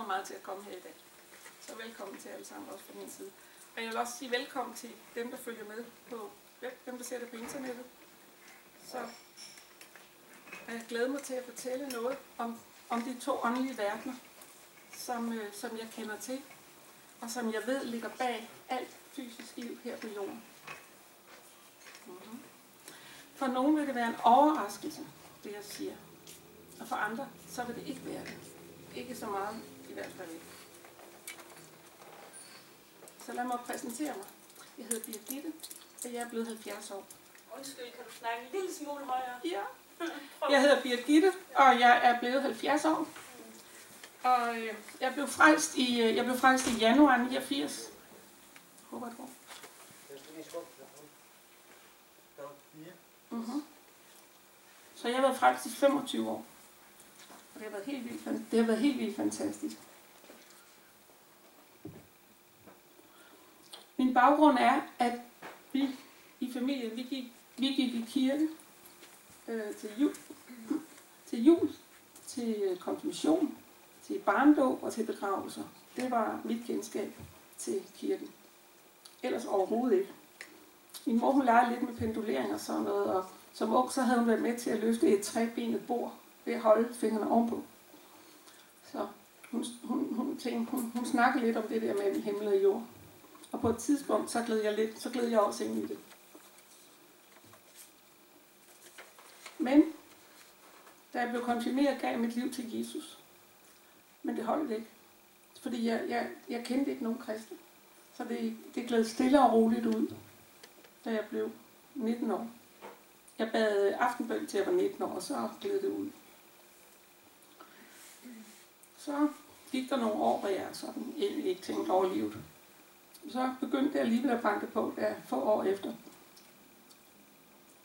mig meget til at komme her i dag. Så velkommen til alle sammen, også fra min side. Og jeg vil også sige velkommen til dem, der følger med på web, dem, der ser det på internettet. Så jeg glæder mig til at fortælle noget om de to åndelige verdener, som jeg kender til, og som jeg ved ligger bag alt fysisk liv her på jorden. For nogen vil det være en overraskelse, det jeg siger. Og for andre, så vil det ikke være det. Ikke så meget, i hvert fald ikke. Så lad mig præsentere mig. Jeg hedder Birgitte, og jeg er blevet 70 år. Undskyld, kan du snakke en lille smule højere? Ja. Jeg hedder Birgitte, og jeg er blevet 70 år. Og jeg blev frelst i januar 89. Håber det går. Så jeg har været frelst i 25 år. Og det har været helt vildt fantastisk. Min baggrund er, at vi i familien, vi gik i kirke til jul, til konfirmation, til barndåb og til begravelser. Det var mit kendskab til kirken. Ellers overhovedet ikke. Min mor, hun legede lidt med pendulering og sådan noget, og som ung, så havde hun været med til at løfte et trebenet bord ved at holde fingrene ovenpå. Så hun snakkede lidt om det der mellem himmel og jord. Og på et tidspunkt, så gled jeg også ind i det. Men da jeg blev konfirmeret, gav jeg mit liv til Jesus. Men det holdt ikke. Fordi jeg kendte ikke nogen kristne. Så det gled stille og roligt ud, da jeg blev 19 år. Jeg bad aftenbøn til jeg var 19 år, og så gled det ud. Så gik der nogle år, hvor jeg sådan ikke tænkte over livet. Så begyndte jeg alligevel at banke på, der få år efter.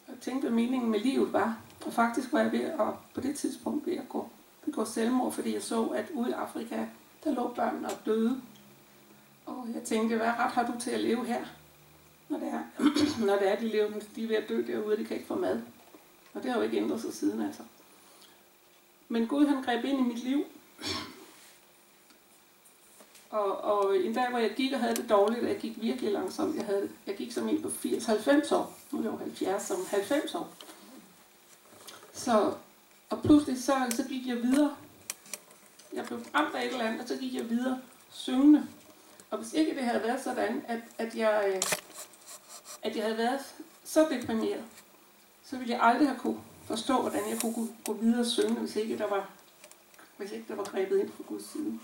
Jeg tænkte, hvad meningen med livet var. Og faktisk var jeg på det tidspunkt ved at begå selvmord, fordi jeg så, at ude i Afrika, der lå børn og døde. Og jeg tænkte, hvad ret har du til at leve her? Når det er de er ved at dø derude, de kan ikke få mad. Og det har jo ikke ændret sig siden, altså. Men Gud, han greb ind i mit liv. Og en dag, hvor jeg gik og havde det dårligt, og jeg gik virkelig langsomt. Jeg gik som en på 80-90 år. Nu er jeg jo 70 som 90 år. Og pludselig så gik jeg videre. Jeg blev ramt af et eller andet, og så gik jeg videre syngende. Og hvis ikke det havde været sådan, at jeg havde været så deprimeret, så ville jeg aldrig have kunne forstå, hvordan jeg kunne gå videre og synge, hvis ikke der var grebet ind fra Guds side.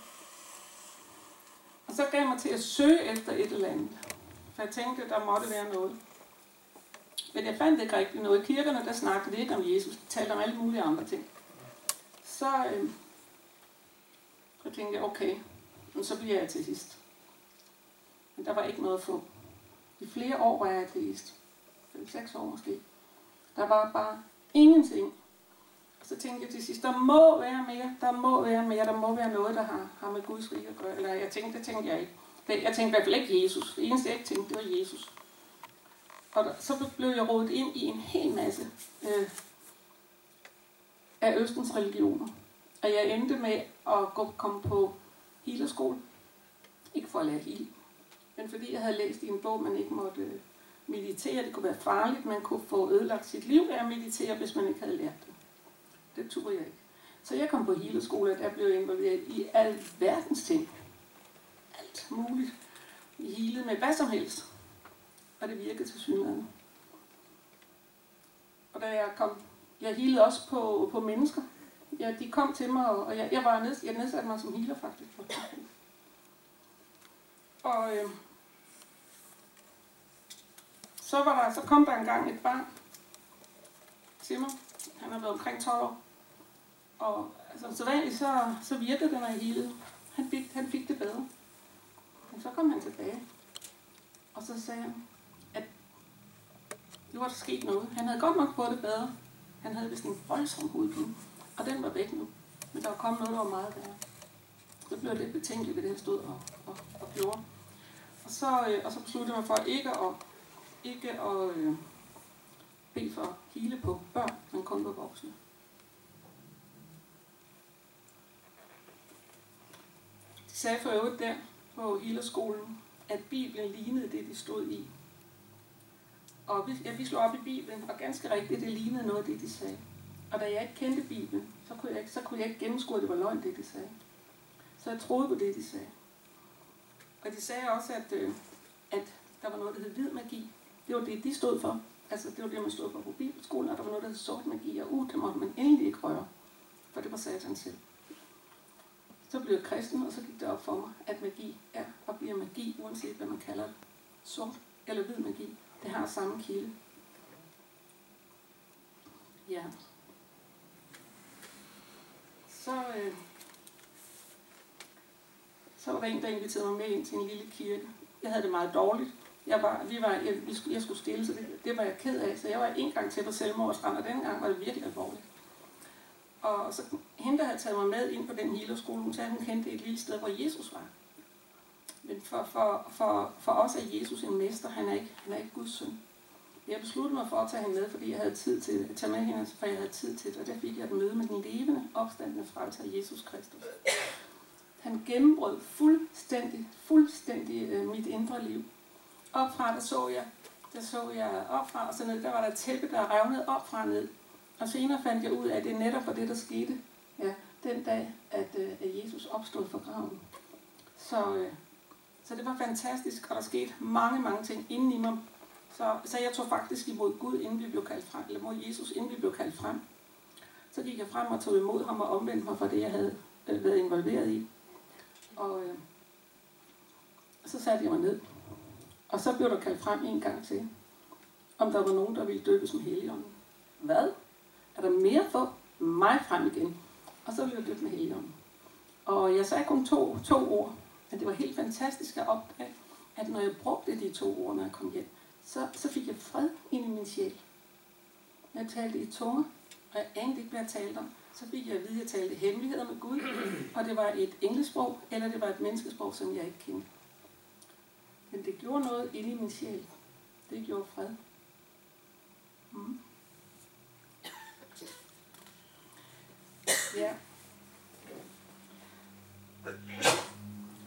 Og så gav jeg mig til at søge efter et eller andet. For jeg tænkte, der måtte være noget. Men jeg fandt ikke rigtig noget. I kirkerne, der snakkede det ikke om Jesus. De talte om alle mulige andre ting. Så tænkte jeg, okay, men så bliver jeg ateist. Men der var ikke noget at få. I flere år var jeg ateist. 5-6 år måske. Der var bare ingenting. Og så tænkte jeg til sidst, der må være mere, der må være noget, der har med Guds rige at gøre. Eller det tænkte jeg ikke. Jeg tænkte i hvert fald ikke Jesus. Det eneste jeg ikke tænkte, det var Jesus. Og så blev jeg rodet ind i en hel masse af Østens religioner. Og jeg endte med at komme på healerskole. Ikke for at lære heal, men fordi jeg havde læst i en bog, man ikke måtte meditere. Det kunne være farligt, man kunne få ødelagt sit liv af at meditere, hvis man ikke havde lært det. Det turde jeg ikke. Så jeg kom på healerskole, og der blev jeg involveret i alverdens ting. Alt muligt. Vi healede med hvad som helst. Og det virkede til synligheden. Og da jeg healede også på mennesker. Ja, de kom til mig, og jeg nedsatte mig som healer faktisk. Og så kom der engang et barn til mig. Han har været omkring 12 år. Og altså, så vanligt så virkede det, når jeg healede. Han fik det bedre. Men så kom han tilbage. Og så sagde han, at nu var der sket noget. Han havde godt nok fået det bedre. Han havde vist en voldsom hovedpine. Og den var væk nu. Men der var kommet noget, der var meget værre. Så blev jeg lidt betænkelig ved det, han stod og gjorde. Og så besluttede jeg mig for ikke at bede for hele på børn, men kun på voksne. sagde for øvrigt der på Healerskolen, at Bibelen lignede det, de stod i. Og vi slog op i Bibelen, og ganske rigtigt, det lignede noget af det, de sagde. Og da jeg ikke kendte Bibelen, så kunne jeg ikke gennemskue, at det var løgn, det de sagde. Så jeg troede på det, de sagde. Og de sagde også, at der var noget, der hed hvid magi. Det var det, de stod for. Altså, det var det, man stod for på Bibelskolen, og der var noget, der hed sort magi, og det måtte man endelig ikke røre, for det var Satan selv. Så blev jeg kristen, og så gik det op for mig, at magi er og bliver magi, uanset hvad man kalder det. Sort eller hvid magi, det har samme kilde. Ja. Så var der en, der inviterede mig med ind til en lille kirke. Jeg havde det meget dårligt. Jeg skulle stille, så det var jeg ked af. Så jeg var en gang til på selvmordsrand, og den gang var det virkelig alvorligt. Og så hende, der havde taget mig med ind på den Healerskole, hun sagde, at hun kendte et lille sted, hvor Jesus var. Men for os er Jesus en mester, han er ikke Guds søn. Jeg besluttede mig for at tage hende med, fordi jeg havde tid til at tage med hende, for jeg havde tid til det, og der fik jeg et møde med den levende, opstandende frelser Jesus Kristus. Han gennembrød fuldstændig mit indre liv. Opfra, der så jeg opfra, og så ned, der var der et tæppe, der revnede opfra og ned. Og senere fandt jeg ud af, at det netop var det, der skete, ja, den dag, at Jesus opstod fra graven. Så det var fantastisk, og der skete mange ting inden i mig. Så jeg tog faktisk imod Gud, inden vi blev kaldt frem, eller mod Jesus, inden vi blev kaldt frem. Så gik jeg frem og tog imod ham og omvendte mig fra det, jeg havde været involveret i. Og så satte jeg mig ned. Og så blev der kaldt frem en gang til, om der var nogen, der ville døbes med Helligånden. Hvad? Er der mere for mig frem igen? Og så blev jeg døbt med Helligånden. Og jeg sagde kun to ord, men det var helt fantastisk at opdage, at når jeg brugte de 2 ord, når jeg kom hjem, så fik jeg fred ind i min sjæl. Jeg talte i tunger, og jeg anede ikke, hvad jeg talte om. Så fik jeg at vide, at jeg talte hemmeligheder med Gud, og det var et engelsprog, eller det var et menneskesprog, som jeg ikke kendte. Men det gjorde noget inde i min sjæl. Det gjorde fred. Ja.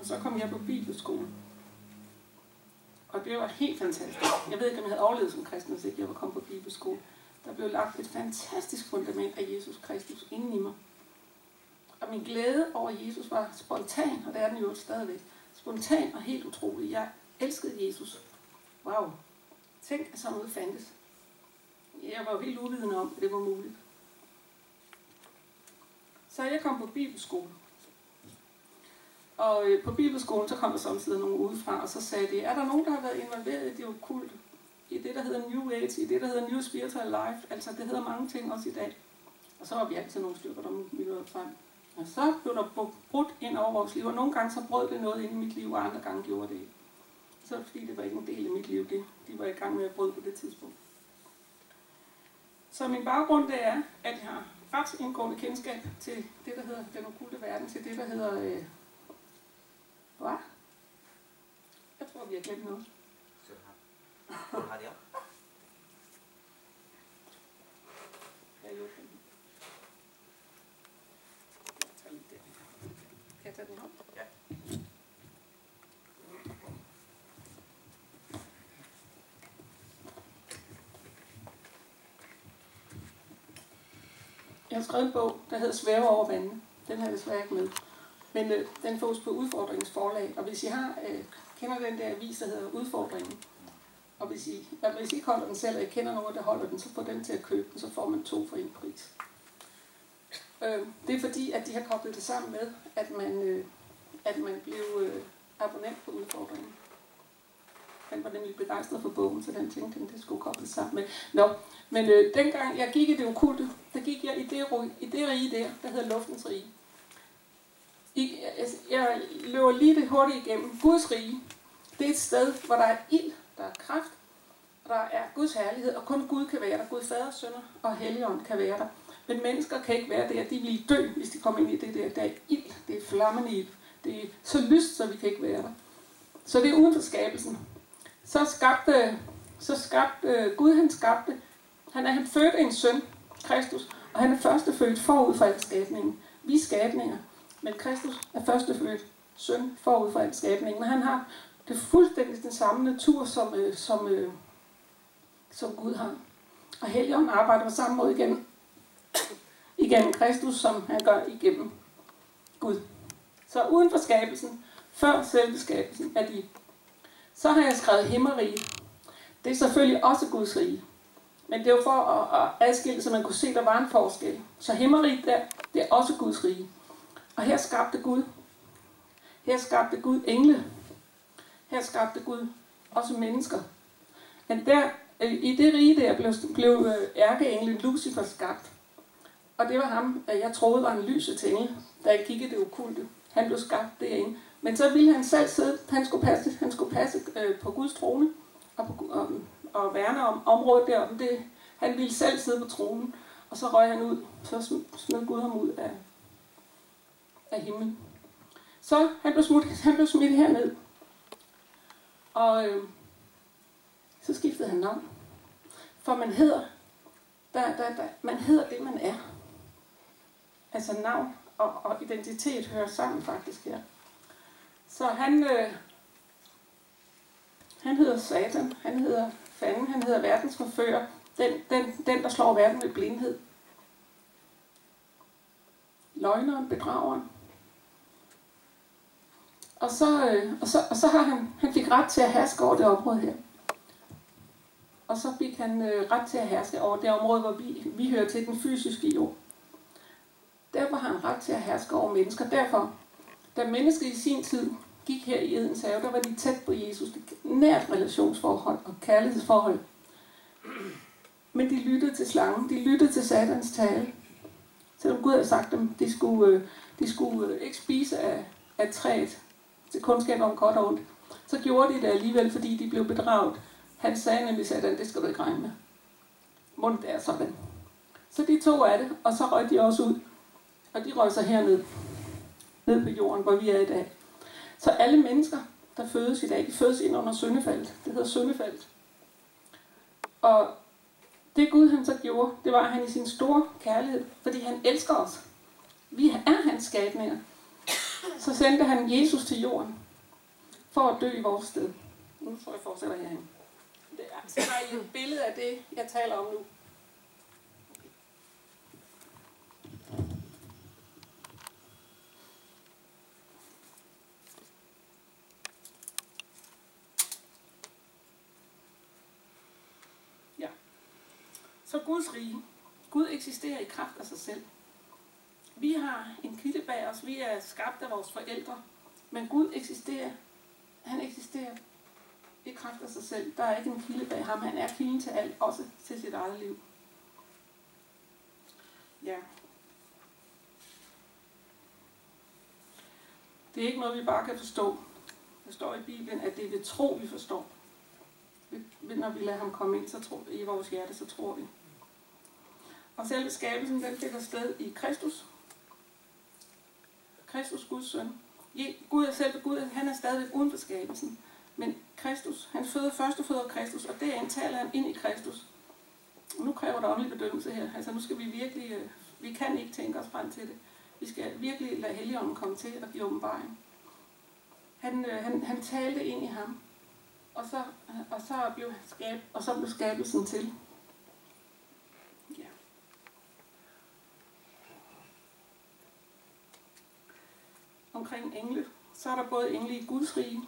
Og så kom jeg på Bibelskolen. Og det var helt fantastisk. Jeg ved ikke, om jeg havde overlevet som kristen, hvis ikke jeg var kommet på Bibelskole. Der blev lagt et fantastisk fundament af Jesus Kristus inden i mig. Og min glæde over Jesus var spontan, og det er den jo stadigvæk. Spontan og helt utrolig. Jeg elskede Jesus. Wow. Tænk, at sådan noget fandtes. Jeg var jo helt uvidende om, at det var muligt. Så jeg kom på Bibelskole. Og på Bibelskolen, så kom der samtidig nogen udefra, og så sagde de, er der nogen, der har været involveret i det okkulte? I det, der hedder New Age, i det, der hedder New Spiritual Life. Altså, det hedder mange ting også i dag. Og så var vi altid nogle stykker, der ville frem. Og så blev der brudt ind over vores liv, og nogle gange så brød det noget ind i mit liv, og andre gange gjorde det ikke. Så var det fordi, det var ikke en del af mit liv, det. De var i gang med at bryde på det tidspunkt. Så min baggrund, det er, at jeg har ret indgående kendskab til det, der hedder den okkulte verden, til det, der hedder... Hvad? Jeg tror, vi har glemt noget. Hvor har de op? Jeg tager lidt der. Kan jeg tage den op? Ja. Jeg har skrevet en bog, der hedder Svæve over vandene. Den har jeg desværre ikke med. Men den fås på Udfordringens forlag. Og hvis I kender den der avis, der hedder Udfordringen, og hvis I ikke holder den selv, og I kender nogen, der holder den, så får den til at købe den, så får man 2 for 1 pris. Det er fordi, at de har koblet det sammen med, at man blev abonnent på Udfordringen. Han var nemlig begejstret for bogen, så den tænkte, det skulle kobles sammen med. Men dengang jeg gik i det okkulte, der gik jeg i det rige der hedder Luftens Rige. Jeg løber lige det hurtigt igennem. Guds rige, det er et sted, hvor der er ild, der er kraft, der er Guds herlighed, og kun Gud kan være der. Gud Fader, Sønner og Helligånd kan være der. Men mennesker kan ikke være der. De ville dø, hvis de kom ind i det der. Der er ild, det er flammende ild. Det er så lyst, så vi kan ikke være der. Så det er uden for skabelsen. Så skabte Gud, han fødte en søn, Kristus, og han er førstefødt forud for al skabningen. Vi er skabninger, men Kristus er førstefødt søn forud for al skabningen. Han har det fuldstændig den samme natur, som Gud har. Og Helligånden arbejder på samme måde igennem Kristus, som han gør igennem Gud. Så uden for skabelsen, før selve skabelsen, er de. Så har jeg skrevet himmerige. Det er selvfølgelig også Guds rige. Men det er jo for at adskille, så man kunne se, at der var en forskel. Så himmeriget der, det er også Guds rige. Og her skabte Gud. Her skabte Gud engle. Her skabte Gud også mennesker. Men der, i det rige der blev ærkeenglen Lucifer skabt. Og det var ham, jeg troede var en lysets engel, da jeg kiggede det okulte. Han blev skabt derinde. Men så ville han selv sidde, han skulle passe på Guds trone og værne om området deroppe. Han ville selv sidde på tronen, og så røg han ud. Så smed Gud ham ud af himlen. Så han blev smidt herned. Og så skiftede han navn. For man hedder, man hedder det, man er. Altså navn og identitet hører sammen faktisk her. Så han hedder Satan, han hedder Fanden, han hedder verdens forfører, den der slår verden med blindhed. Løgneren, bedrageren. Og så har han fik ret til at herske over det område her. Og så fik han ret til at herske over det område, hvor vi hører til den fysiske jord. Derfor har han ret til at herske over mennesker. Derfor, da mennesker i sin tid gik her i Edens have, der var de tæt på Jesus. Nært relationsforhold og kærlighedsforhold. Men de lyttede til slangen. De lyttede til Satans tale. Selvom Gud havde sagt dem, de skulle ikke spise af træet til kundskab om godt og ondt. Så gjorde de det alligevel, fordi de blev bedraget. Han sagde nemlig Satan, det skal du ikke regne med. Mundt er sådan. Så de tog af det, og så røg de også ud. Og de røg sig herned. Ned på jorden, hvor vi er i dag. Så alle mennesker, der fødes i dag, de fødes ind under syndefaldet. Det hedder syndefaldet. Og det Gud han så gjorde, det var, at han i sin store kærlighed, fordi han elsker os. Vi er hans skabninger. Så sendte han Jesus til jorden, for at dø i vores sted. Nu tror jeg fortsætter herhen. Så har I et billede af det, jeg taler om nu. Ja. Så Guds rige. Gud eksisterer i kraft af sig selv. Vi har en kilde bag os. Vi er skabt af vores forældre. Men Gud eksisterer. Han eksisterer i kraft af sig selv. Der er ikke en kilde bag ham. Han er kilden til alt, også til sit eget liv. Ja. Det er ikke noget, vi bare kan forstå. Der står i Bibelen, at det er ved tro, vi forstår. Når vi lader ham komme ind i vores hjerte, så tror vi. Og selve skabelsen, den finder sted i Kristus. Kristus, Guds søn. Gud er selv Gud, han er stadig uden for skabelsen. Men Kristus, han førsteføder Kristus, og det taler han ind i Kristus. Og nu kræver der åndelig bedømmelse her. Altså nu skal vi virkelig, vi kan ikke tænke os frem til det. Vi skal virkelig lade Helligånden komme til og give åbenbaring. Han talte ind i ham, og så blev skabelsen til. Ja. Omkring engle, så er der både engle i Guds rige,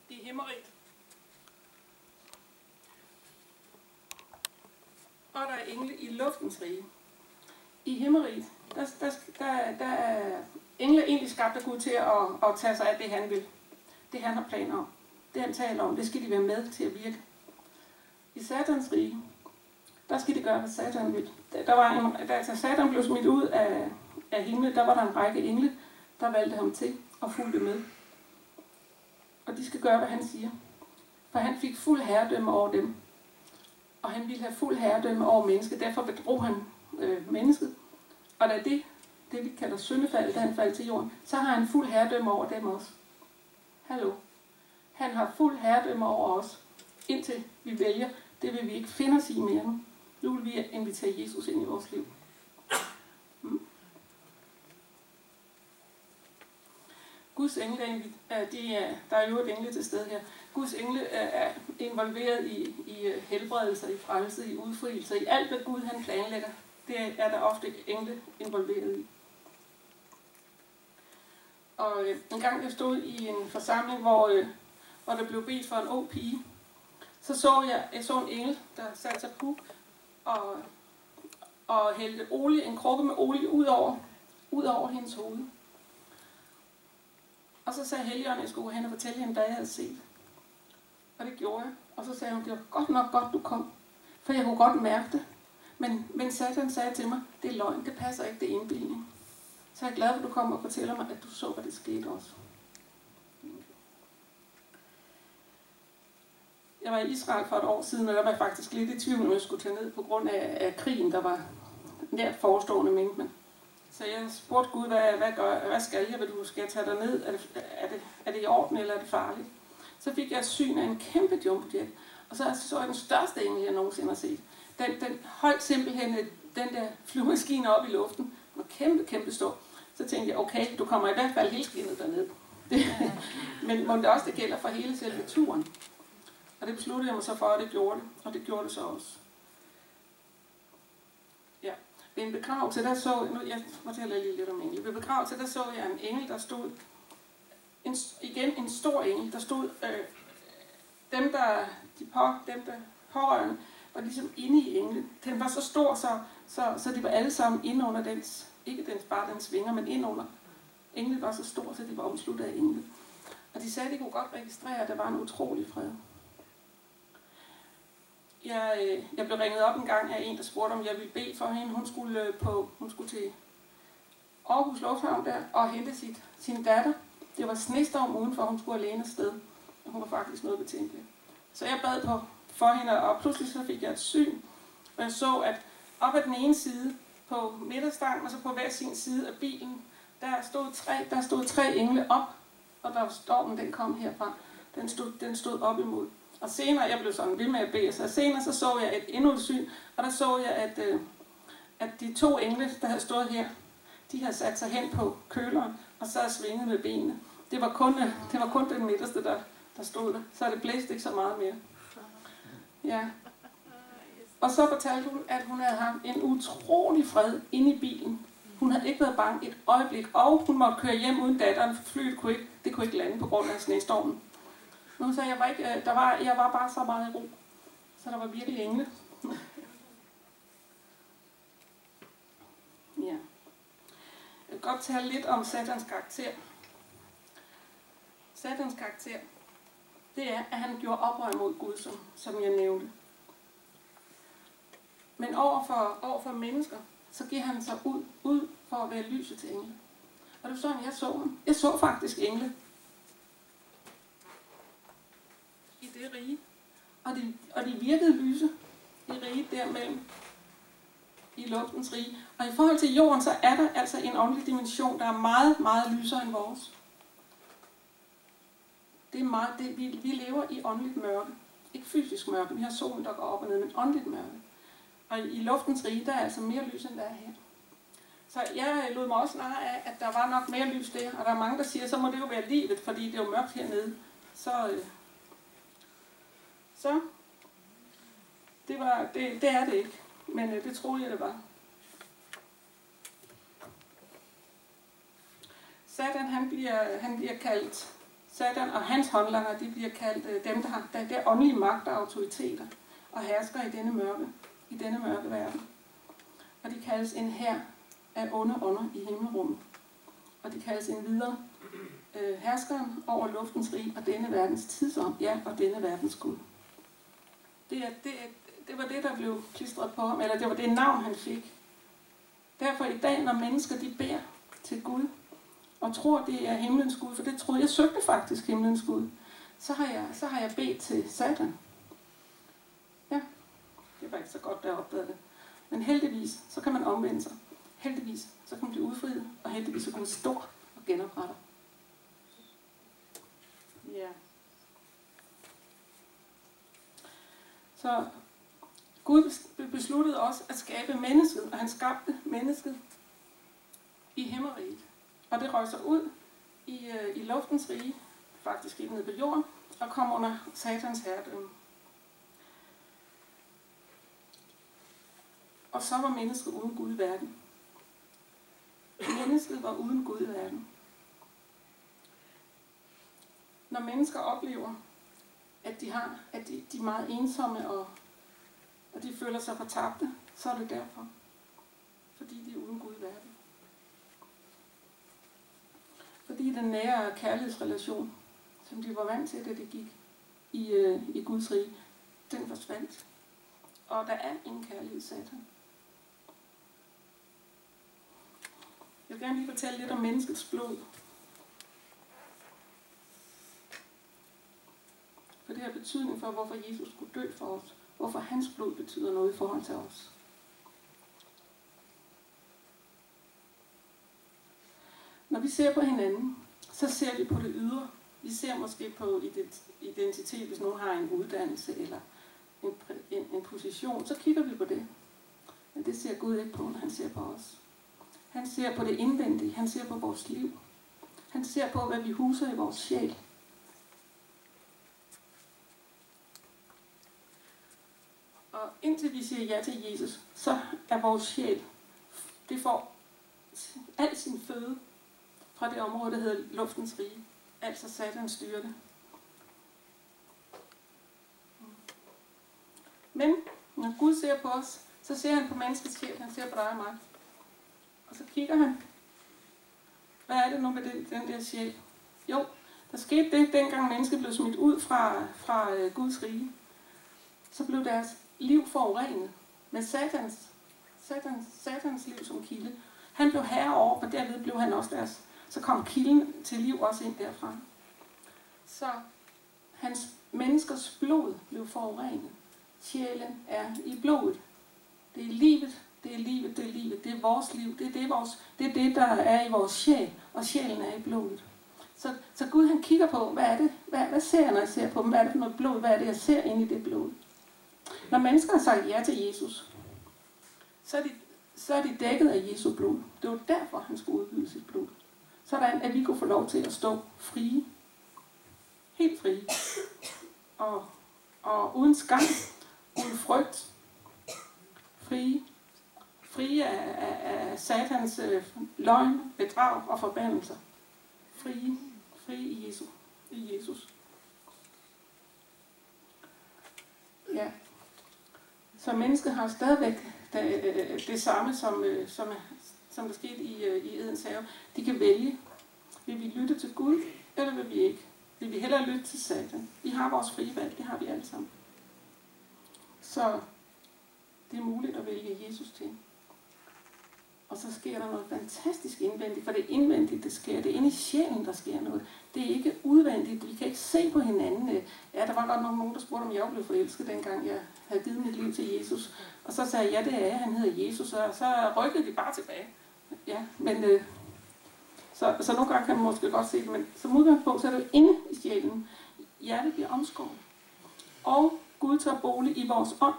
i himmeriget, og der er engle i luftens rige. I himmeriget, der er engle egentlig skabt af Gud til at tage sig af det, han vil. Det, han har planer om. Det, han taler om, det skal de være med til at virke. I Satans rige, der skal de gøre, hvad Satan vil. Da Satan blev smidt ud af himlen, der var der en række engle, der valgte ham til og fulgte med. Og de skal gøre, hvad han siger. For han fik fuld herredømme over dem. Og han ville have fuld herredømme over mennesket. Derfor bedrog han mennesket. Og da det vi kalder syndefald, da han faldt til jorden, så har han fuld herredømme over dem også. Hallo. Han har fuld herredømme over os, indtil vi vælger. Det vil vi ikke finde os i mere nu. Nu vil vi invitere Jesus ind i vores liv. Guds engle, der er jo et engle til stede her. Guds engle er involveret i helbredelse, i frelse, i udfrielse, i alt, hvad Gud han planlægger. Det er der ofte engle involveret i. Og en gang jeg stod i en forsamling, hvor der blev bedt for en ung pige, så jeg så en engel, der satte sig på og hældte en krukke med olie ud over hendes hoved. Og så sagde Helligånden, at jeg skulle hen og fortælle hende, hvad jeg havde set. Og det gjorde jeg. Og så sagde hun, det var godt nok godt, du kom. For jeg kunne godt mærke det. Men Satan sagde til mig, det er løgn, det passer ikke, det er indbildning. Så jeg er glad, at du kommer og fortæller mig, at du så, hvad det skete også. Jeg var i Israel for et år siden, og der var jeg faktisk lidt i tvivl, om jeg skulle tage ned på grund af krigen, der var nært forestående mente. Så jeg spurgte Gud, hvad skal jeg, skal jeg tage dig ned? Er det i orden, eller er det farligt? Så fik jeg et syn af en kæmpe jumbojet, og så jeg den største engel, jeg nogensinde har set. Den holdt simpelthen den der flyvemaskine op i luften. Den var kæmpe stor. Så tænkte jeg, okay, du kommer i hvert fald helskindet derned. Men det også det gælder for hele selve turen. Og det besluttede jeg mig så for, at det gjorde det. Og det gjorde det så også. Ja. Ved en begravelse, der så jeg fortæller lige lidt om engel. Ved begravelse, der så jeg en engel, der stod, en stor engel, der stod, dem der pårørende, var ligesom inde i englen. Den var så stor, så de var alle sammen inde under dens, ikke bare dens vinger, men inde under. Englen var så stor, så de var omsluttet af englen. Og de sagde, at de kunne godt registrere, at der var en utrolig fred. Jeg blev ringet op en gang af en, der spurgte, om jeg ville bede for hende. Hun skulle til Aarhus Lufthavn der og hente sin datter. Det var snestorm udenfor, hun skulle alene afsted. Og hun var faktisk noget betænkelig. Så jeg bad for hende, og pludselig så fik jeg et syn. Og jeg så, at op ad den ene side på midterstangen, og så på hver sin side af bilen, der stod tre engle op, og der var stormen, den kom herfra. Den stod op imod. Og senere, jeg blev sådan ved med at bede, så senere så jeg endnu et syn, og der så jeg, at de to engle, der havde stået her, de havde sat sig hen på køleren, og så svinget med benene. Det var kun den midterste, der stod der, så det blæste ikke så meget mere. Ja. Og så fortalte hun, at hun havde haft en utrolig fred inde i bilen. Hun havde ikke været bange et øjeblik, og hun måtte køre hjem uden datteren, for flyet kunne ikke lande på grund af snestormen. Men hun sagde, jeg var bare så meget i ro. Så der var virkelig engle. Ja. Jeg vil godt tale lidt om Satans karakter. Satans karakter, det er, at han gjorde oprør mod Gud, som jeg nævnte. Men overfor mennesker, så giver han sig ud for at være lyset til engle. Og det var sådan, jeg så ham. Jeg så faktisk engle. I det rige. Og de virkede lyse i riget dermellem. I luftens rige. Og i forhold til jorden, så er der altså en åndelig dimension, der er meget, meget lysere end vores. Vi lever i åndeligt mørke. Ikke fysisk mørke, vi har solen, der går op og ned, men åndeligt mørke. Og i luftens rige, der er altså mere lys, end der er her. Så jeg lod mig også narre af, at der var nok mere lys der. Og der er mange, der siger, så må det jo være livet, fordi det er jo mørkt hernede. Så det er det ikke. Men det troede jeg, det var. Satan, han bliver kaldt, Satan og hans håndlanger, de bliver kaldt dem, der har der åndelige magt og autoriteter og hersker i denne mørke verden. Og de kaldes en hær af onde ånder i himmelrummet. Og de kaldes en videre herskeren over luftens rige og denne verdens tidsånd, ja, og denne verdens Gud. Det var det, der blev klistret på ham, eller det var det navn, han fik. Derfor i dag, når mennesker de beder til Gud, og tror, det er himlens Gud, for det troede jeg søgte faktisk himlens Gud, så har jeg bedt til Satan. Ja, det var ikke så godt, da jeg opdagede det. Men heldigvis, så kan man omvende sig. Heldigvis, så kan man blive udfriet, og heldigvis, så kan man stå og genoprette. Ja. Så Gud besluttede også at skabe mennesket, og han skabte mennesket i himmeriget. Og det røg sig ud i luftens rige, faktisk helt ned på jorden, og kom under Satans herredømme. Og så var mennesket uden Gud i verden. Mennesket var uden Gud i verden. Når mennesker oplever, at de er meget ensomme, og de føler sig fortabte, så er det derfor. Fordi de er uden Gud i verden. Fordi den nære kærlighedsrelation, som de var vant til, da de gik i Guds rige, den forsvandt. Og der er ingen kærlighed i Satan. Jeg vil gerne lige fortælle lidt om menneskets blod. For det har betydning for, hvorfor Jesus skulle dø for os. Hvorfor hans blod betyder noget i forhold til os. Når vi ser på hinanden, så ser vi på det ydre. Vi ser måske på identitet, hvis nogen har en uddannelse eller en position, så kigger vi på det. Men det ser Gud ikke på, når han ser på os. Han ser på det indvendige, han ser på vores liv. Han ser på, hvad vi huser i vores sjæl. Og indtil vi siger ja til Jesus, så er vores sjæl, det får al sin føde fra det område, der hedder luftens rige. Altså Satans styrke. Men når Gud ser på os, så ser han på menneskets sjæl, han ser på dig og mig. Og så kigger han. Hvad er det nu med den der sjæl? Jo, der skete det, dengang mennesket blev smidt ud fra Guds rige. Så blev deres liv forurenet med Satans liv som kilde. Han blev herre over, og derved blev han også deres. Så kom kilden til liv også ind derfra. Så hans menneskers blod blev forurenet. Sjælen er i blodet. Det er livet, det er livet, det er livet. Det er vores liv, det er det, der er i vores sjæl, og sjælen er i blodet. Så Gud han kigger på, hvad er det? Hvad ser jeg, når jeg ser på dem? Hvad er det for noget blod? Hvad er det, jeg ser inde i det blod? Når mennesker har sagt ja til Jesus, så er de dækket af Jesu blod. Det var derfor, han skulle udgyde sit blod. Sådan, at vi kunne få lov til at stå frie. Helt frie. Og uden skam, uden frygt. Frie af Satans løgn, bedrag og forbandelser. Frie i Jesus. Ja. Så mennesket har stadigvæk det samme, som der skete i Edens have. De kan vælge. Vil vi lytte til Gud, eller vil vi ikke? Vil vi hellere lytte til Satan? Vi har vores frie valg, det har vi alle sammen. Så det er muligt at vælge Jesus til. Og så sker der noget fantastisk indvendigt, for det er indvendigt, det sker. Det er inde i sjælen, der sker noget. Det er ikke udvendigt. Vi kan ikke se på hinanden. Ja, der var godt nok nogen, der spurgte, om jeg blev forelsket, dengang jeg havde givet mit liv til Jesus. Og så sagde jeg, ja, det er jeg. Han hedder Jesus. Og så rykkede de bare tilbage. Ja, men så nogle gange kan man måske godt se det, men som udgangspunkt, så er det jo inde i sjælen. Hjertet bliver omskåret. Og Gud tager bolig i vores ånd.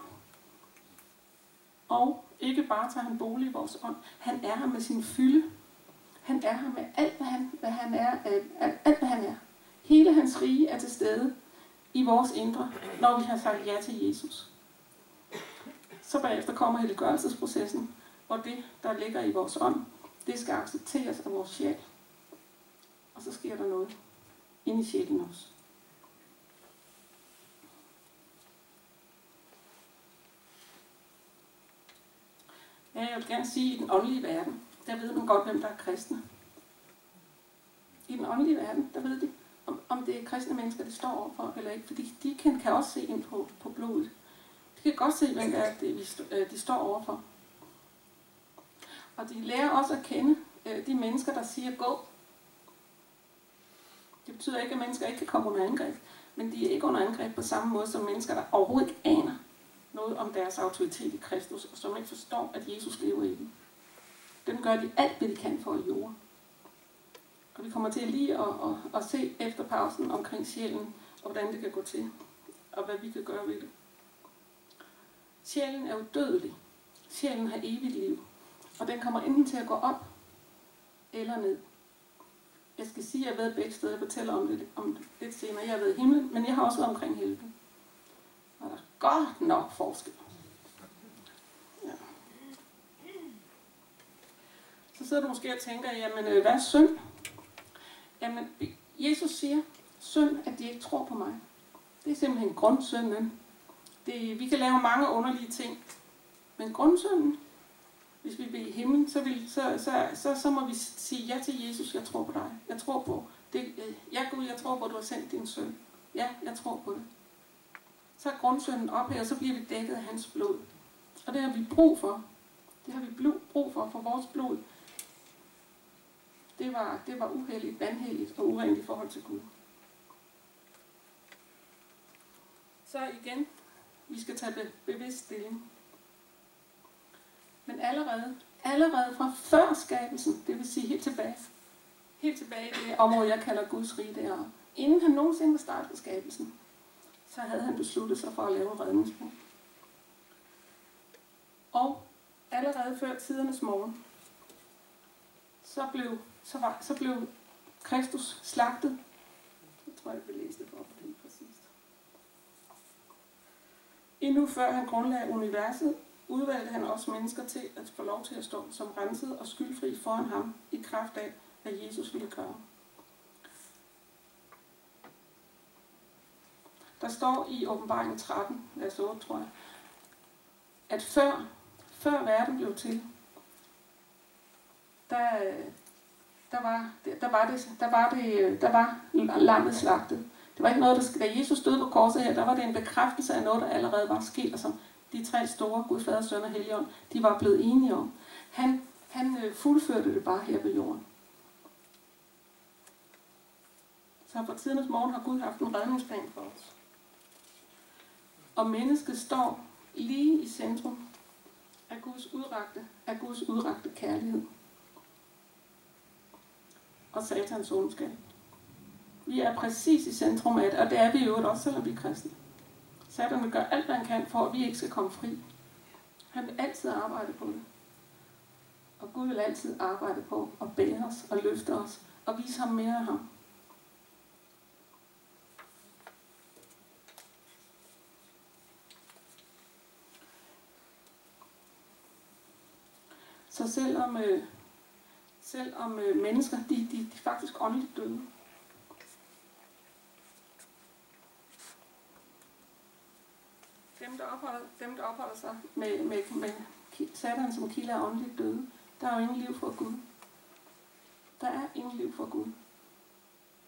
Og ikke bare tager han bolig i vores ånd. Han er her med sin fylde. Han er her med alt, hvad han er. Alt, hvad han er. Hele hans rige er til stede i vores indre, når vi har sagt ja til Jesus. Så bagefter kommer helliggørelsesprocessen, og det, der ligger i vores ånd, det skal accepteres af vores sjæl. Og så sker der noget inde i sjælen også. Ja, jeg vil gerne sige, at i den åndelige verden, der ved man godt, hvem der er kristne. I den åndelige verden, der ved de, om det er kristne mennesker, det står overfor eller ikke. Fordi de kan også se ind på blodet. De kan godt se, hvem det er, de står overfor. Og de lærer også at kende de mennesker, der siger gå. Det betyder ikke, at mennesker ikke kan komme under angreb. Men de er ikke under angreb på samme måde som mennesker, der overhovedet ikke aner noget om deres autoritet i Kristus, og som ikke forstår, at Jesus lever i dem. Dem gør de alt, hvad de kan for at jorde. Og vi kommer til lige at se efter pausen omkring sjælen, og hvordan det kan gå til, og hvad vi kan gøre ved det. Sjælen er udødelig. Sjælen har evigt liv. Og den kommer enten til at gå op eller ned. Jeg skal sige, at jeg har været begge steder. Jeg fortæller om det lidt senere. Jeg har været i himlen, men jeg har også været omkring helvede. Og der er godt nok forskel. Ja. Så sidder du måske og tænker, jamen hvad er synd? Jamen, Jesus siger, synd, at de ikke tror på mig. Det er simpelthen grundsynden. Vi kan lave mange underlige ting, men grundsynden, hvis vi vil i himlen, så må vi sige ja til Jesus. Jeg tror på dig. Jeg tror på det. Ja Gud, jeg tror på, at du har sendt din søn. Ja, jeg tror på det. Så er grundsynden ophævet, og så bliver vi dækket af hans blod. Og det har vi brug for. Det har vi brug for vores blod. Det var uheldigt, vanhelligt og urent i forhold til Gud. Så igen, vi skal tage bevidst stilling. Men allerede fra før skabelsen, det vil sige helt tilbage i det område, jeg kalder Guds rige deroppe, inden han nogensinde var startet skabelsen, så havde han besluttet sig for at lave en redningsplan. Og allerede før tidernes morgen, så blev Kristus slagtet. Jeg tror, jeg vil læse det for helt præcist. Endnu før han grundlagde universet, udvalgte han også mennesker til at få lov til at stå som renset og skyldfri foran ham i kraft af, hvad Jesus ville gøre. Der står i Åbenbaringen 13, vers 8, tror jeg, at før verden blev til, der var lammet slagtet. Det var ikke noget, da Jesus stod på korset her, der var det en bekræftelse af noget, der allerede var sket, og som de tre store, Gud, Fader, Søn og Helligånd, de var blevet enige om. Han fuldførte det bare her på jorden. Så fra tidernes morgen har Gud haft en redningsplan for os. Og mennesket står lige i centrum af Guds udrakte kærlighed og satans ondskab. Vi er præcis i centrum af det, og det er vi jo også, selvom vi er kristne. Satan vil gøre alt, hvad han kan, for at vi ikke skal komme fri. Han vil altid arbejde på det. Og Gud vil altid arbejde på at bære os og løfte os og vise ham mere af ham. Så selvom mennesker, de er faktisk åndeligt døde. Dem, der opholder sig med Satan som kilde er åndeligt døde. Der er jo ingen liv for Gud. Der er ingen liv for Gud.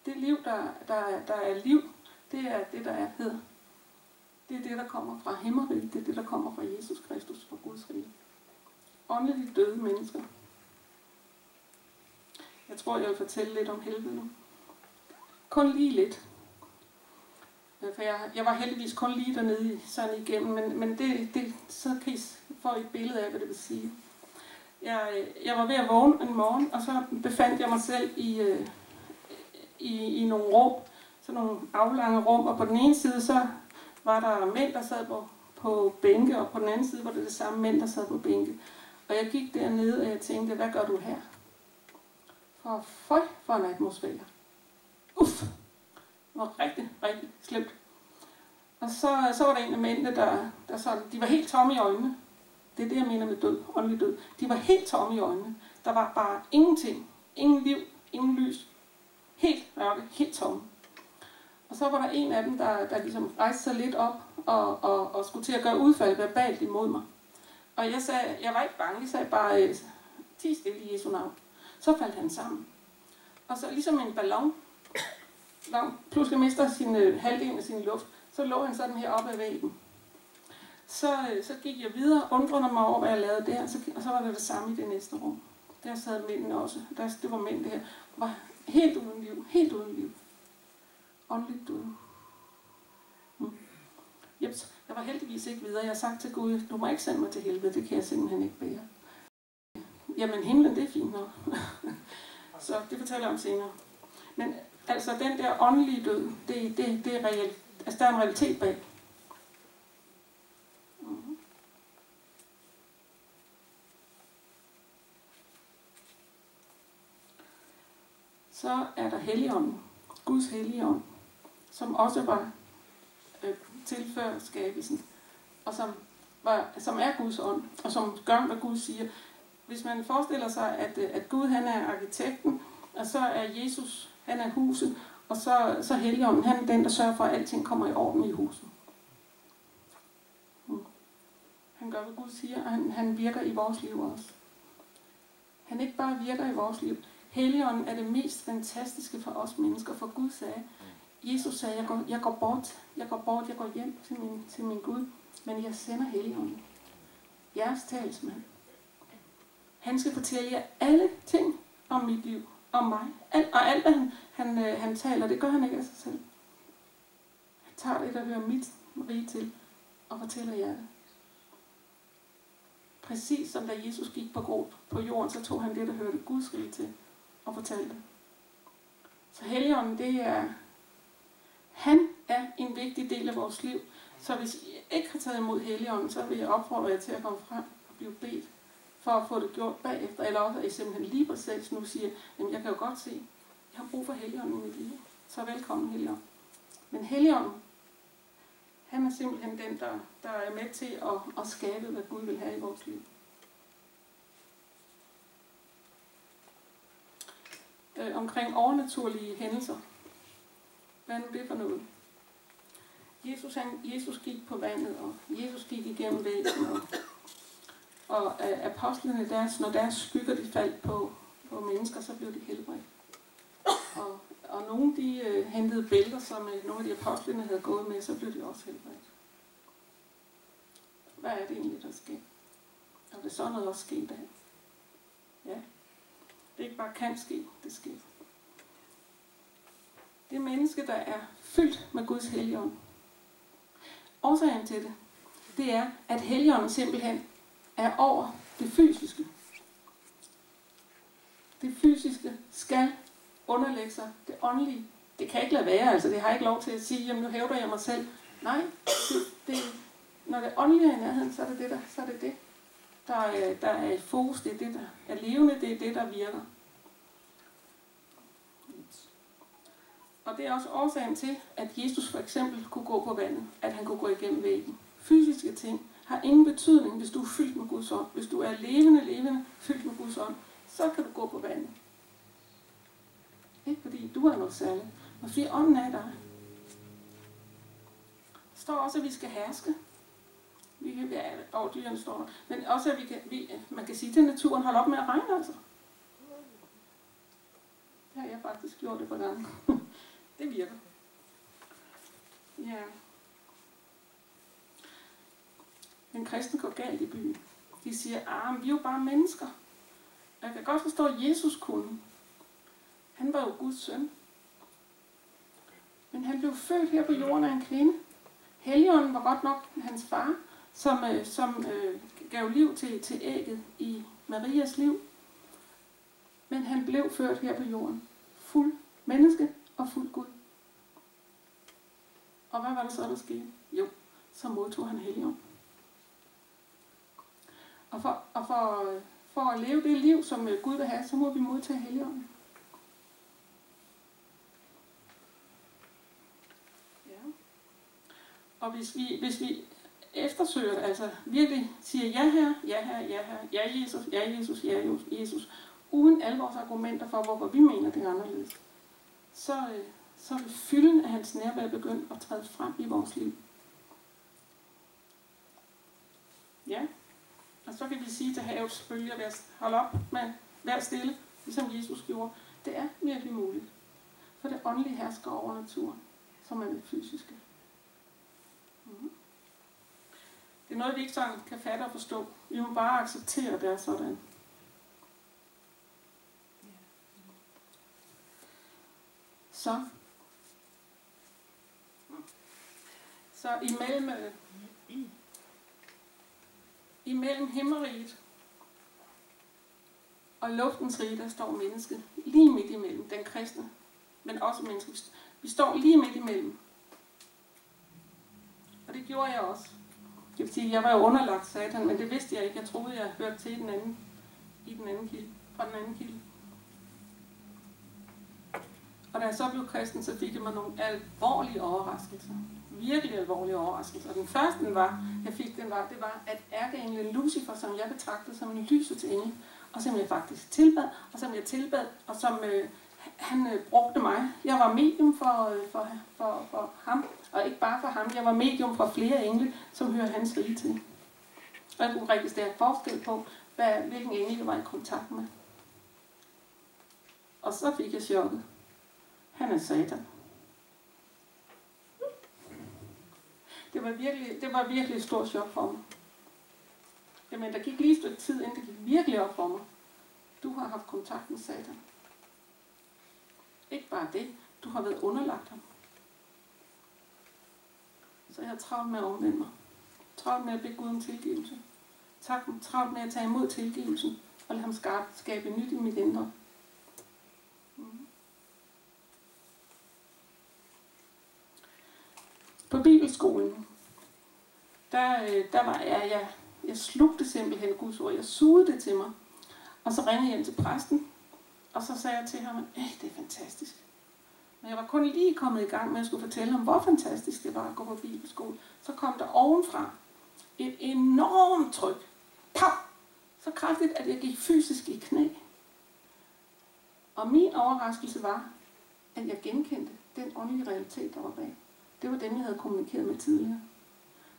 Det liv, der er liv, det er det, der er hed. Det er det, der kommer fra himmeriget. Det er det, der kommer fra Jesus Kristus, fra Guds rige. Åndeligt døde mennesker. Jeg tror, jeg vil fortælle lidt om helvede nu. Kun lige lidt. For jeg var heldigvis kun lige dernede sådan igennem, men så kan I få et billede af, hvad det vil sige. Jeg var ved at vågne en morgen, og så befandt jeg mig selv i nogle rum, sådan nogle aflange rum, og på den ene side så var der mænd, der sad på bænke, og på den anden side var det samme mænd, der sad på bænke. Og jeg gik dernede, og jeg tænkte, hvad gør du her? For en atmosfære. Uff! Det var rigtig, rigtig slemt. Og så var der en af mændene, der sådan, de var helt tomme i øjnene. Det er det, jeg mener med død, åndelig død. De var helt tomme i øjnene. Der var bare ingenting. Ingen liv, ingen lys. Helt mørke, helt tomme. Og så var der en af dem, der ligesom rejste sig lidt op og skulle til at gøre udfald verbalt imod mig. Og jeg var ikke bange, jeg sagde bare, ti stille i Jesu navn. Så faldt han sammen. Og så ligesom en ballon, pludselig mister halvdelen af sin luft, så lå han sådan her oppe ad væggen. Så gik jeg videre, undrede mig over, hvad jeg lavede der, og så var det samme i det næste rum. Der sad mændene også. Det var mænd det her. Var helt uden liv, helt uden liv. Åndeligt døde. Jeps, jeg var heldigvis ikke videre. Jeg har sagt til Gud, du må ikke sende mig til helvede, det kan jeg simpelthen ikke bære. Jamen himlen, det er fint nok. Så det fortæller jeg om senere. Men altså den der åndelige død, det er reelt. Altså der er en realitet bag. Så så er der Helligånden, Guds Helligånd, som også var til før skabelsen, og som er Guds ånd, og som gør, hvad Gud siger. Hvis man forestiller sig, at Gud han er arkitekten, og så er Jesus, han er huset, og så Helligånden, han er den, der sørger for, at alting kommer i orden i huset. Han gør, hvad Gud siger, og han virker i vores liv også. Han ikke bare virker i vores liv. Helligånden er det mest fantastiske for os mennesker, for Gud sagde, Jesus sagde, jeg går hjem til min Gud, men jeg sender Helligånden. Jeres talsmand. Han skal fortælle jer alle ting om mit liv, om mig. Og alt, hvad han taler, det gør han ikke af sig selv. Han tager det, der hører mit rige til, og fortæller jer det. Præcis som da Jesus gik på jorden, så tog han det, der hørte Guds rige til, og fortalte det. Så Helligånden, han er en vigtig del af vores liv. Så hvis I ikke har taget imod Helligånden, så vil jeg opfordre jer til at komme frem og blive bedt for at få det gjort bagefter. Eller også at I simpelthen lige præcis nu siger, jamen jeg kan jo godt se, jeg har brug for Helligånden i mit liv. Så velkommen Helligånden. Men Helligånden, han er simpelthen den, der er med til at skabe, hvad Gud vil have i vores liv. Omkring overnaturlige hændelser. Hvad er nu det for noget? Jesus gik på vandet, og Jesus gik igennem væggen, og apostlene når deres skygger de faldt på mennesker, så blev de helbredt. Og nogle de hentede bælter, som nogle af de apostlene havde gået med, så blev de også helbredt. Hvad er det egentlig, der sker? Og det er sådan noget også sket af. Ja. Det ikke bare kan ske, det sker. Det menneske, der er fyldt med Guds Helligånd. Årsagen til det er, at Helligånden simpelthen er over det fysiske. Det fysiske skal underlægge sig det åndelige. Det kan ikke lade være, altså det har ikke lov til at sige, jamen nu hævder jeg mig selv. Nej, når det åndelige er i nærheden, så er det det, der er i fokus, det er det, der er levende, det er det, der virker. Og det er også årsagen til, at Jesus for eksempel kunne gå på vandet, at han kunne gå igennem væggen. Fysiske ting har ingen betydning, hvis du er fyldt med Guds ånd. Hvis du er levende, fyldt med Guds ånd, så kan du gå på vandet. Ikke fordi du er noget særligt, men fordi ånden er i dig. Der står også, at vi skal herske. Dyrene står der. Men også, at man kan sige til naturen, hold op med at regne altså. Det har jeg faktisk gjort det på gangen. Det virker. Ja. Den kristne går galt i byen. De siger, vi er jo bare mennesker. Jeg kan godt forstå, at Jesus kunne. Han var jo Guds søn. Men han blev født her på jorden af en kvinde. Helligånden var godt nok hans far, som gav liv til ægget i Marias liv. Men han blev født her på jorden. Fuld menneske og fuld Gud. Og hvad var det så, der skete? Jo, så modtog han Helligånden. Og for at leve det liv, som Gud vil have, så må vi modtage Helligånden. Ja. Og hvis vi eftersøger det, altså virkelig siger ja her, ja her, ja her, ja Jesus, ja Jesus, ja Jesus, uden alle vores argumenter for, hvorfor vi mener det er anderledes, så vil fylden af hans nærvær begynde at træde frem i vores liv. Ja. Og så kan vi sige til havets bølger, hold op med, vær stille, ligesom Jesus gjorde. Det er virkelig muligt. For det åndelige hersker over naturen, som er det fysiske. Det er noget, vi ikke sådan kan fatte og forstå. Vi må bare acceptere, at det er sådan. Så imellem himmeriget og luftens rige, der står mennesket lige midt imellem, den kristne, men også mennesket. Vi står lige midt imellem. Og det gjorde jeg også. Det vil sige, jeg var jo underlagt Satan, men det vidste jeg ikke. Jeg troede, jeg hørte til fra den anden kilde. Og da jeg så blev kristen, så fik jeg mig nogle alvorlige overraskelser. Virkelig alvorlige overraskelser. Og den første, jeg fik, det var, at ærkeenglen Lucifer, som jeg betragtede som en lysets engel, og som jeg faktisk tilbad, og som han brugte mig. Jeg var medium for ham, og ikke bare for ham, jeg var medium for flere engle, som hører hans rige til. Og jeg kunne registrere forskel på, hvilken engel jeg var i kontakt med. Og så fik jeg chokket. Han er Satan. Det var virkelig et stort chok for mig. Jamen, der gik lige et stykke tid, inden det gik virkelig op for mig. Du har haft kontakt med Satan. Ikke bare det, du har været underlagt ham. Så jeg har travlt med at omvende mig. Travlt med at bede Gud om tilgivelse. Travlt med at tage imod tilgivelsen og lade ham skabe nyt i mit indre. På bibelskolen, der var jeg slugte simpelthen Guds ord. Jeg sugede det til mig. Og så ringede jeg hjem til præsten, og så sagde jeg til ham, det er fantastisk. Men jeg var kun lige kommet i gang med at skulle fortælle ham, hvor fantastisk det var at gå på bibelskole. Så kom der ovenfra et enormt tryk. Pop! Så kraftigt, at jeg gik fysisk i knæ. Og min overraskelse var, at jeg genkendte den åndelige realitet, der var bag. Det var dem, jeg havde kommunikeret med tidligere.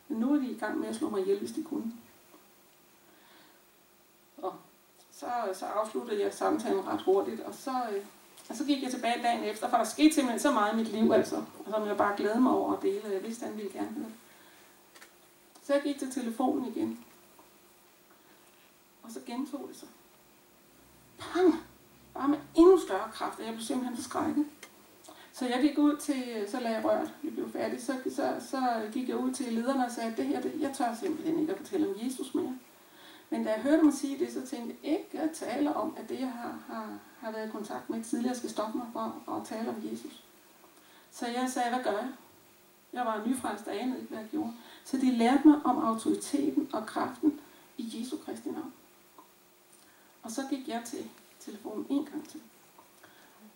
Men nu er de i gang med at slå mig ihjel, hvis de kunne. Og så afsluttede jeg samtalen ret hurtigt, og så gik jeg tilbage dagen efter, for der skete simpelthen så meget i mit liv, altså, som jeg bare glædede mig over at dele, og jeg vidste, at han ville gerne høre. Så jeg gik til telefonen igen, og så gentog det sig. Pang! Bare med endnu større kraft, og jeg blev simpelthen forskrækket. Så jeg gik ud til, så lagde jeg rørt, vi blev færdige, så gik jeg ud til lederne og sagde, jeg tør simpelthen ikke at fortælle om Jesus mere. Men da jeg hørte mig sige det, så tænkte jeg ikke at tale om, at det jeg har været i kontakt med tidligere skal stoppe mig for at tale om Jesus. Så jeg sagde, hvad gør jeg? Jeg var nyfrelst, og anede ikke, hvad jeg gjorde. Så de lærte mig om autoriteten og kraften i Jesu Kristi navn. Og så gik jeg til telefonen en gang til.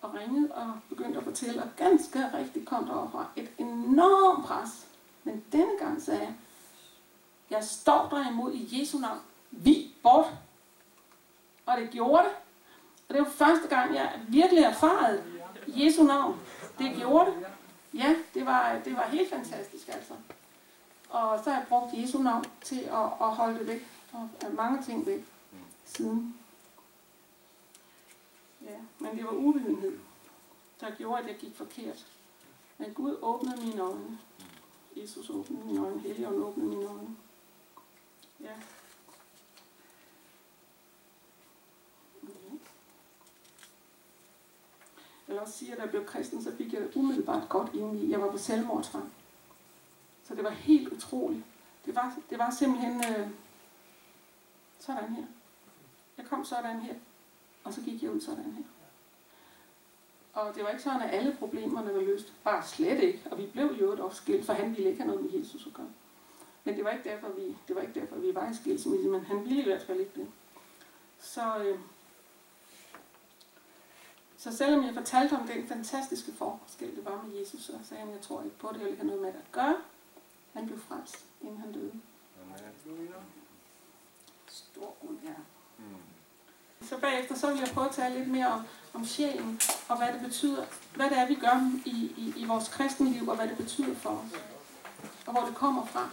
Og ringede og begyndte at fortælle, og ganske rigtigt kom der overfra et enormt pres. Men denne gang sagde jeg står der imod i Jesu navn. Vi bort. Og det gjorde det. Og det var første gang, jeg virkelig erfarede Jesu navn. Det gjorde det. Ja, det var helt fantastisk altså. Og så har jeg brugt Jesu navn til at holde det væk. Og mange ting væk siden. Ja, men det var uvidenhed, der gjorde, at jeg gik forkert. Men Gud åbnede mine øjne. Jesus åbnede mine øjne. Helligånden åbnede mine øjne. Ja. Jeg vil også sige, at da jeg blev kristen, så fik jeg det umiddelbart godt indeni. Jeg var på selvmordsvang. Så det var helt utroligt. Det var simpelthen sådan her. Jeg kom sådan her, og så gik jeg ud sådan her. Og det var ikke sådan, at alle problemerne var løst. Bare slet ikke. Og vi blev jo også skilt, for han ville ikke have noget med Jesus at gøre. Men det var ikke derfor, vi var i skilsmisse, men han ville i hvert fald ikke det. Så selvom jeg fortalte om den fantastiske forskel, det var med Jesus, så sagde han, jeg tror ikke på det, jeg vil have noget med det at gøre. Han blev frelst, inden han døde. Stor Gud, ja. Så bagefter så vil jeg prøve at tale lidt mere om sjælen, og hvad det betyder, hvad det er, vi gør i vores kristenliv, og hvad det betyder for os, og hvor det kommer fra.